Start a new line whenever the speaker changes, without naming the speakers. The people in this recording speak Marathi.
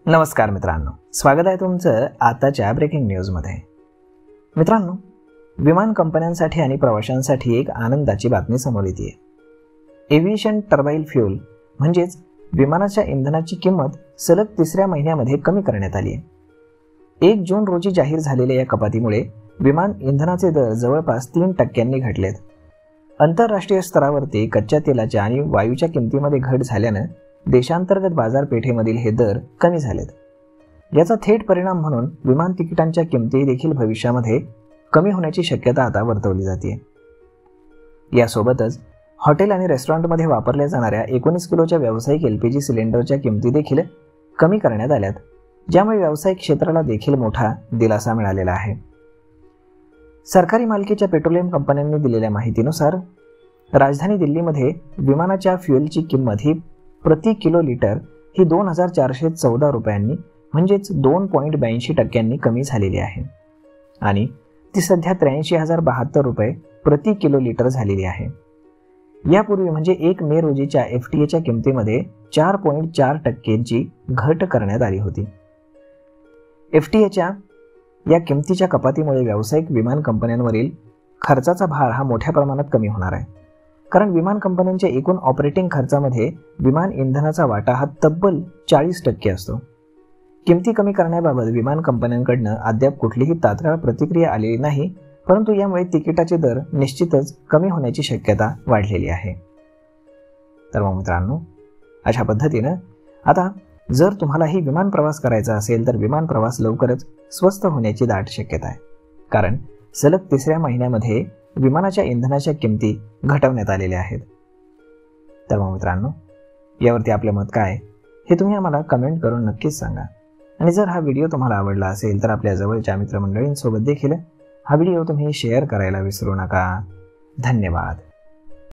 नमस्कार मित्रांनो, स्वागत आहे तुमचं आताच्या ब्रेकिंग न्यूजमध्ये। मित्रांनो, विमान कंपन्यांसाठी आणि प्रवाशांसाठी एक आनंदाची बातमी समोर येते। एव्हिएशन टर्बाइन फ्यूल म्हणजेच विमानाच्या इंधनाची किंमत सलग तिसऱ्या महिन्यामध्ये कमी करण्यात आली आहे। 1 जून रोजी जाहीर झालेल्या या कपातीमुळे विमान इंधनाचे दर जवळपास 3% घटलेत। आंतरराष्ट्रीय स्तरावरती कच्च्या तेलाच्या आणि वायूच्या किमतीमध्ये घट झाल्याने देशांतर्गत बाजारपेठेमधील हे दर कमी झालेत। याचा थेट परिणाम म्हणून विमान तिकिटांच्या किमती देखील भविष्यामध्ये कमी होण्याची शक्यता आता वर्तवली जाते। यासोबतच हॉटेल आणि रेस्टॉरंटमध्ये वापरल्या जाणाऱ्या 19 किलोच्या व्यावसायिक LPG सिलेंडरच्या किमती देखील कमी करण्यात आल्यात, ज्यामुळे व्यावसायिक क्षेत्राला देखील मोठा दिलासा मिळालेला आहे। सरकारी मालकीच्या पेट्रोलियम कंपन्यांनी दिलेल्या माहितीनुसार राजधानी दिल्लीमध्ये विमानाच्या फ्युएलची किंमत ही प्रति किलो लिटर ही 2414 रुपयांनी म्हणजेच 2.82% कमी झालेली आहे आणि ती सध्या 83,072 रुपये प्रति किलो लिटर झालेली आहे। यापूर्वी म्हणजे 1 मे रोजीच्या FTAच्या किमतीमध्ये 4.4% घट करण्यात आली होती। FTAच्या या किमतीच्या कपातीमुळे व्यावसायिक विमान कंपन्यांवरील खर्चाचा भार हा मोठ्या प्रमाणात कमी होणार आहे, कारण विमान कंपन्यांच्या एकूण ऑपरेटिंग खर्चामध्ये विमान इंधनाचा वाटा हा तब्बल 40% असतो। किमती कमी करण्याबाबत विमान कंपन्यांकडून अद्याप कुठलीही तात्काळ प्रतिक्रिया आलेली नाही, परंतु यामुळे तिकिटाचे दर निश्चितच कमी होण्याची शक्यता वाढलेली आहे। तर मग मित्रांनो, अशा पद्धतीने आता जर तुम्हालाही विमान प्रवास करायचा असेल तर विमान प्रवास लवकरच स्वस्त होण्याची दाट शक्यता आहे, कारण सलग तिसऱ्या महिन्यामध्ये विमानाच्या इंधनाच्या किमती घटवण्यात आलेल्या आहेत। तर मग मित्रांनो, यावरती आपलं मत काय हे तुम्ही आम्हाला कमेंट करून नक्कीच सांगा। आणि जर हा व्हिडिओ तुम्हाला आवडला असेल तर आपल्या जवळच्या मित्रमंडळींसोबत देखील हा व्हिडिओ तुम्ही शेअर करायला विसरू नका। धन्यवाद।